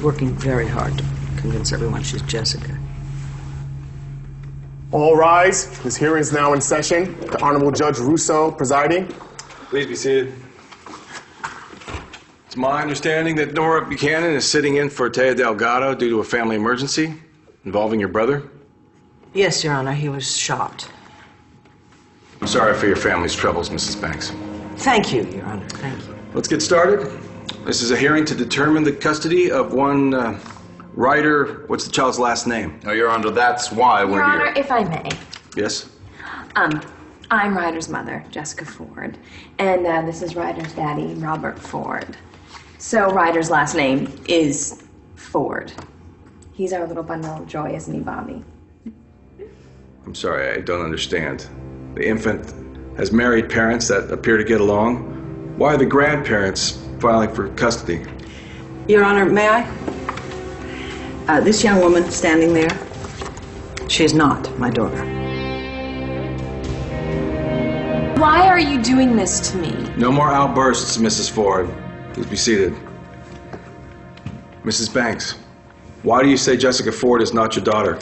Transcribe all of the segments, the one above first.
working very hard to convince everyone she's Jessica. All rise. This hearing is now in session. The Honorable Judge Russo presiding. Please be seated. It's my understanding that Nora Buchanan is sitting in for Taya Delgado due to a family emergency involving your brother. Yes, Your Honor, he was shot. I'm sorry for your family's troubles, Mrs. Banks. Thank you, Your Honor, thank you. Let's get started. This is a hearing to determine the custody of one Ryder. What's the child's last name? No, Your Honor, that's why we're Your here. Honor, if I may. Yes? I'm Ryder's mother, Jessica Ford, and this is Ryder's daddy, Robert Ford. So Ryder's last name is Ford. He's our little bundle of joy, isn't he, Bobby? I'm sorry, I don't understand. The infant has married parents that appear to get along. Why are the grandparents filing for custody? Your Honor, may I? This young woman standing there, she is not my daughter. Why are you doing this to me? No more outbursts, Mrs. Ford. Please be seated. Mrs. Banks, why do you say Jessica Ford is not your daughter?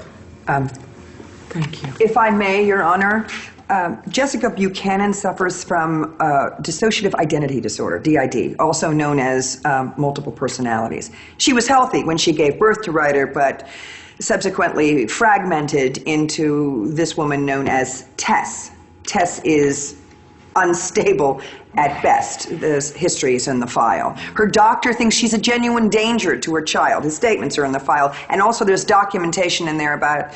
Thank you. If I may, Your Honor, Jessica Buchanan suffers from dissociative identity disorder, DID, also known as multiple personalities. She was healthy when she gave birth to Ryder, but subsequently fragmented into this woman known as Tess. Tess is unstable at best. There's histories in the file. Her doctor thinks she's a genuine danger to her child. His statements are in the file. And also there's documentation in there about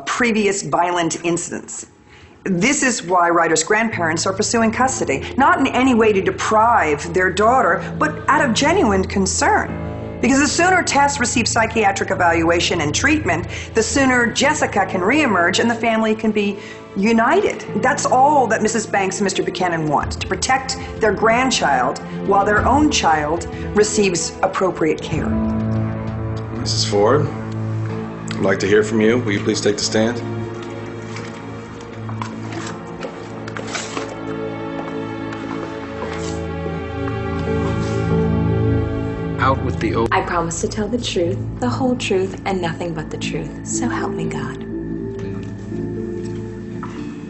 previous violent incidents. This is why Ryder's grandparents are pursuing custody, not in any way to deprive their daughter, but out of genuine concern. Because the sooner Tess receives psychiatric evaluation and treatment, the sooner Jessica can reemerge and the family can be united. That's all that Mrs. Banks and Mr. Buchanan want, to protect their grandchild while their own child receives appropriate care. Mrs. Ford, I'd like to hear from you. Will you please take the stand? Out with the I promise to tell the truth, the whole truth, and nothing but the truth. So help me God.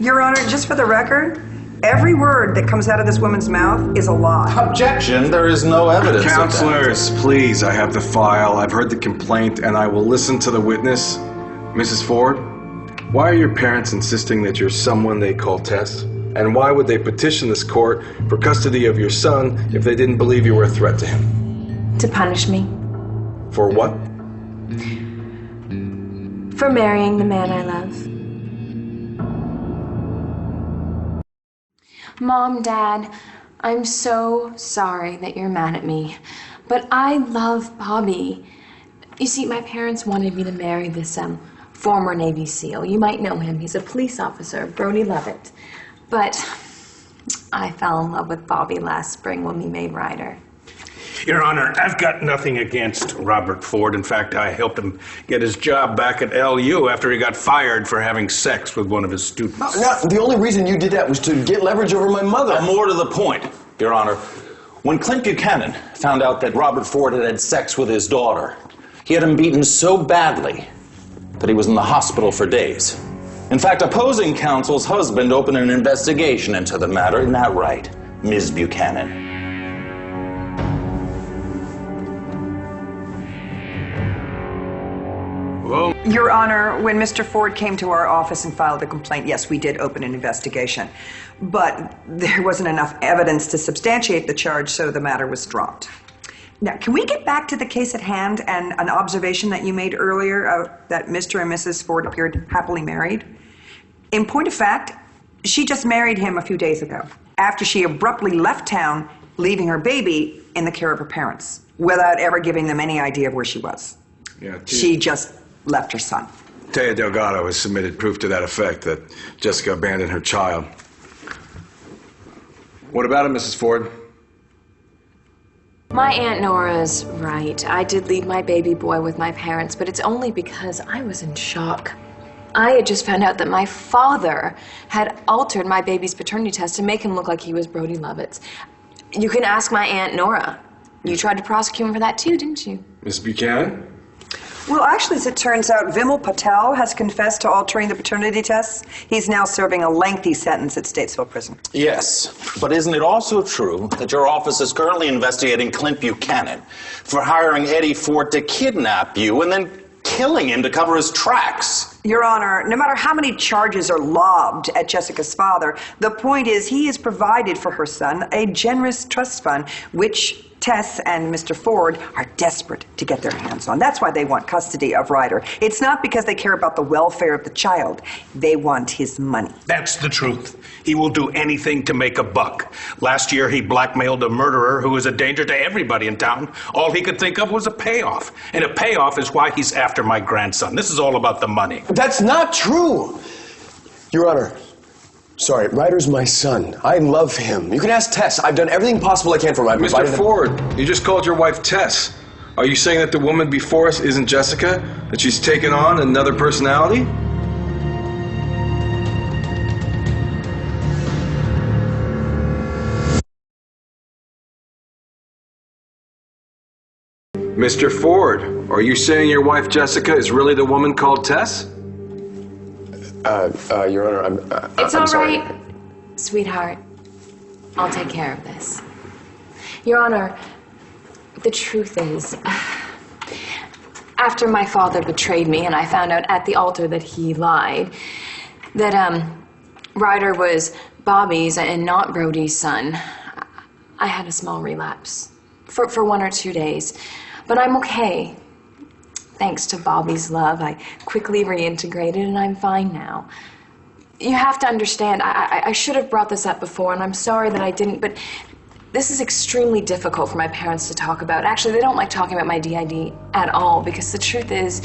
Your Honor, just for the record, every word that comes out of this woman's mouth is a lie. Objection, there is no evidence of that. Counselors, please, I have the file. I've heard the complaint, and I will listen to the witness. Mrs. Ford, why are your parents insisting that you're someone they call Tess? And why would they petition this court for custody of your son if they didn't believe you were a threat to him? To punish me For what? for marrying the man I love. Mom, Dad, I'm so sorry that you're mad at me, but I love Bobby. You see, my parents wanted me to marry this former Navy SEAL. You might know him. He's a police officer, Brody Lovett. But I fell in love with Bobby last spring when we made Ryder. Your Honor, I've got nothing against Robert Ford. In fact, I helped him get his job back at LU after he got fired for having sex with one of his students. No, the only reason you did that was to get leverage over my mother. More to the point, Your Honor. When Clint Buchanan found out that Robert Ford had had sex with his daughter, he had him beaten so badly that he was in the hospital for days. In fact, opposing counsel's husband opened an investigation into the matter. Isn't that right, Ms. Buchanan? Well, Your Honor, when Mr. Ford came to our office and filed the complaint, yes, we did open an investigation. But there wasn't enough evidence to substantiate the charge, so the matter was dropped. Now, can we get back to the case at hand and an observation that you made earlier that Mr. and Mrs. Ford appeared happily married? In point of fact, she just married him a few days ago, after she abruptly left town, leaving her baby in the care of her parents, without ever giving them any idea of where she was. yeah, She just left her son. Taya Delgado has submitted proof to that effect, that Jessica abandoned her child. What about it, Mrs. Ford? My Aunt Nora's right. I did leave my baby boy with my parents, but it's only because I was in shock. I had just found out that my father had altered my baby's paternity test to make him look like he was Brody Lovett's. You can ask my Aunt Nora. You tried to prosecute him for that too, didn't you? Miss Buchanan? Well, actually, as it turns out, Vimal Patel has confessed to altering the paternity tests. He's now serving a lengthy sentence at Statesville Prison. Yes, but isn't it also true that your office is currently investigating Clint Buchanan for hiring Eddie Ford to kidnap you and then killing him to cover his tracks? Your Honor, no matter how many charges are lobbed at Jessica's father, the point is he has provided for her son a generous trust fund, which Tess and Mr. Ford are desperate to get their hands on. That's why they want custody of Ryder. It's not because they care about the welfare of the child. They want his money. That's the truth. He will do anything to make a buck. Last year, he blackmailed a murderer who was a danger to everybody in town. All he could think of was a payoff. And a payoff is why he's after my grandson. This is all about the money. That's not true! Your Honor, sorry, Ryder's my son. I love him. You can ask Tess. I've done everything possible I can for Ryder. Mr. Ford, you just called your wife Tess. Are you saying that the woman before us isn't Jessica? That she's taken on another personality? Mr. Ford, are you saying your wife Jessica is really the woman called Tess? Your Honor, It's I'm all sorry. right, sweetheart. I'll take care of this. Your Honor, the truth is, after my father betrayed me and I found out at the altar that he lied, that Ryder was Bobby's and not Brody's son, I had a small relapse for 1 or 2 days. But I'm okay. Thanks to Bobby's love, I quickly reintegrated and I'm fine now. You have to understand, I should have brought this up before and I'm sorry that I didn't, but this is extremely difficult for my parents to talk about. Actually, they don't like talking about my DID at all because the truth is,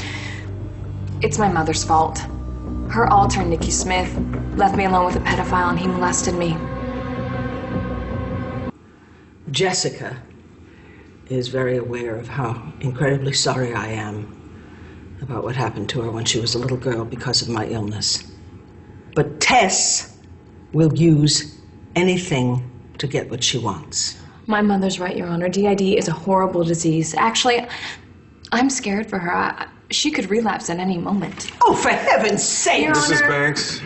it's my mother's fault. Her alter, Nikki Smith, left me alone with a pedophile and he molested me. Jessica is very aware of how incredibly sorry I am about what happened to her when she was a little girl because of my illness. But Tess will use anything to get what she wants. My mother's right, Your Honor. DID is a horrible disease. Actually, I'm scared for her. She could relapse at any moment. Oh, for heaven's sake! Your Mrs. Honor, Banks?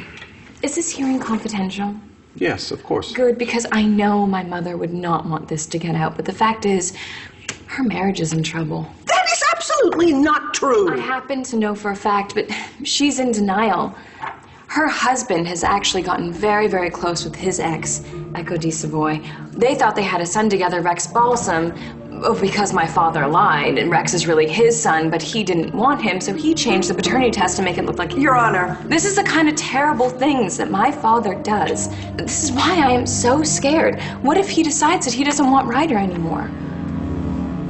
is this hearing confidential? Yes, of course. Good, because I know my mother would not want this to get out, but the fact is, her marriage is in trouble. That is absolutely not true! I happen to know for a fact, but she's in denial. Her husband has actually gotten very, very close with his ex, Echo Di Savoy. They thought they had a son together, Rex Balsam, because my father lied, and Rex is really his son, but he didn't want him, so he changed the paternity test to make it look like... Your Honor. This is the kind of terrible things that my father does. This is why I am so scared. What if he decides that he doesn't want Ryder anymore?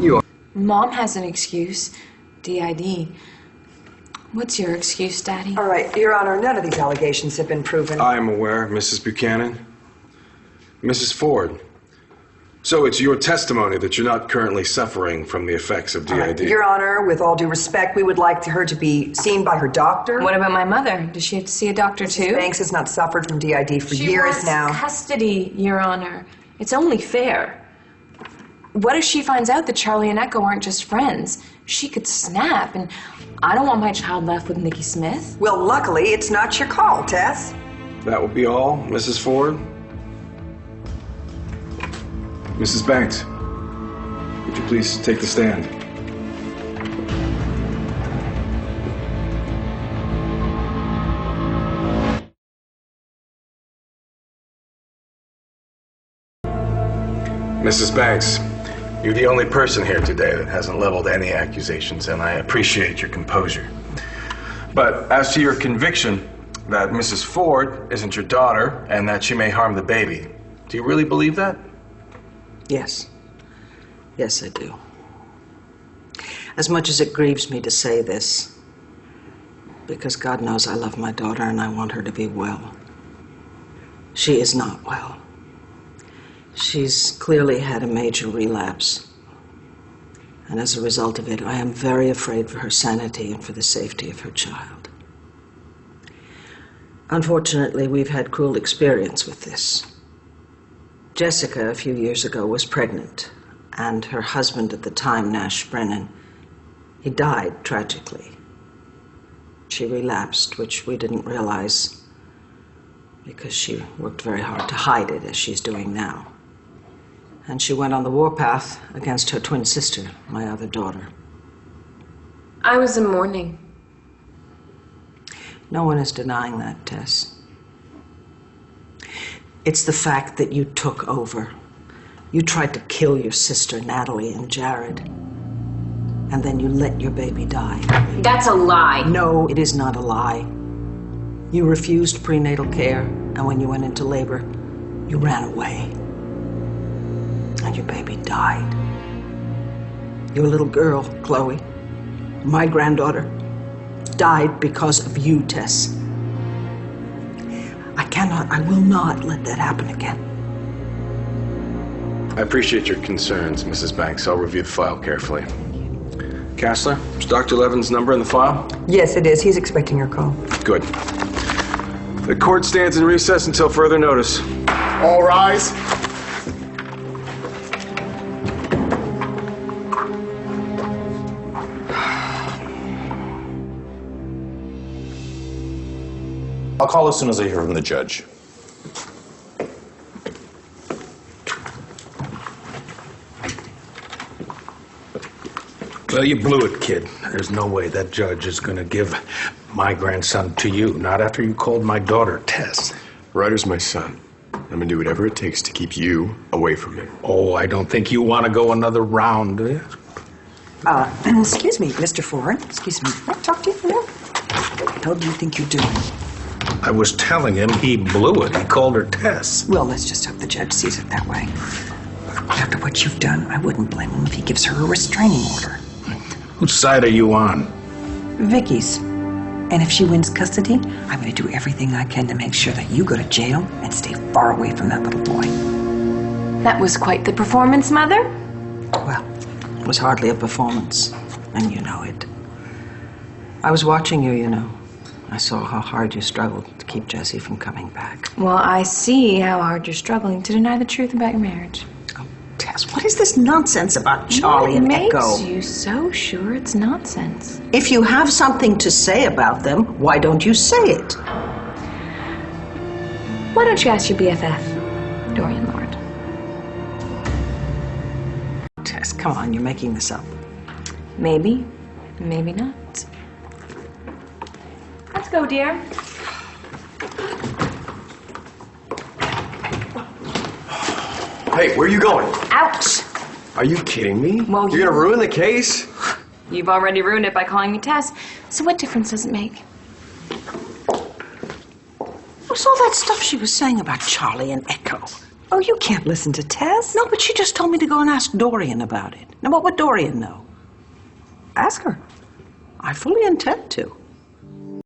You are... Mom has an excuse. DID. What's your excuse, Daddy? All right, Your Honor, none of these allegations have been proven. I am aware, Mrs. Buchanan. Mrs. Ford, so it's your testimony that you're not currently suffering from the effects of DID. Your Honor, with all due respect, we would like her to be seen by her doctor. What about my mother? Does she have to see a doctor too? Banks has not suffered from DID for She years wants now. custody, Your Honor. It's only fair. What if she finds out that Charlie and Echo aren't just friends? She could snap, and I don't want my child left with Nikki Smith. Well, luckily, it's not your call, Tess. That will be all, Mrs. Ford. Mrs. Banks, would you please take the stand? Mrs. Banks, you're the only person here today that hasn't leveled any accusations, and I appreciate your composure. But as to your conviction that Mrs. Ford isn't your daughter and that she may harm the baby, do you really believe that? Yes. Yes, I do. As much as it grieves me to say this, because God knows I love my daughter and I want her to be well. She is not well. She's clearly had a major relapse. And as a result of it, I am very afraid for her sanity and for the safety of her child. Unfortunately, we've had cruel experience with this. Jessica, a few years ago, was pregnant, and her husband at the time, Nash Brennan, he died tragically. She relapsed, which we didn't realize because she worked very hard to hide it, as she's doing now. And she went on the warpath against her twin sister, my other daughter. I was in mourning. No one is denying that, Tess. It's the fact that you took over. You tried to kill your sister, Natalie, and Jared. And then you let your baby die. That's a lie. No, it is not a lie. You refused prenatal care, and when you went into labor, you ran away. And your baby died. Your little girl, Chloe, my granddaughter, died because of you, Tess. I will not let that happen again. I appreciate your concerns, Mrs. Banks. I'll review the file carefully. Kassler, is Dr. Levin's number in the file? Yes, it is. He's expecting your call. Good. The court stands in recess until further notice. All rise. I'll call as soon as I hear from the judge. Well, you blew it, kid. There's no way that judge is going to give my grandson to you, not after you called my daughter Tess. Ryder's my son. I'm gonna do whatever it takes to keep you away from him. Oh, I don't think you want to go another round, do you? Excuse me, Mr. Ford. Excuse me. Can I talk to you for a minute? How do you think you're doing? I was telling him he blew it. He called her Tess. Well, let's just hope the judge sees it that way. After what you've done, I wouldn't blame him if he gives her a restraining order. Whose side are you on? Vicky's. And if she wins custody, I'm going to do everything I can to make sure that you go to jail and stay far away from that little boy. That was quite the performance, Mother. Well, it was hardly a performance, and you know it. I was watching you, you know. I saw how hard you struggled to keep Jesse from coming back. Well, I see how hard you're struggling to deny the truth about your marriage. Oh, Tess, what is this nonsense about Charlie and Echo? What makes you so sure it's nonsense? If you have something to say about them, why don't you say it? Why don't you ask your BFF, Dorian Lord? Tess, come on, you're making this up. Maybe, maybe not. Let's go, dear. Hey, where are you going? Ouch! Are you kidding me? Well, You're gonna ruin the case? You've already ruined it by calling me Tess, so what difference does it make? What's all that stuff she was saying about Charlie and Echo? Oh, you can't listen to Tess. No, but she just told me to go and ask Dorian about it. Now, what would Dorian know? Ask her. I fully intend to.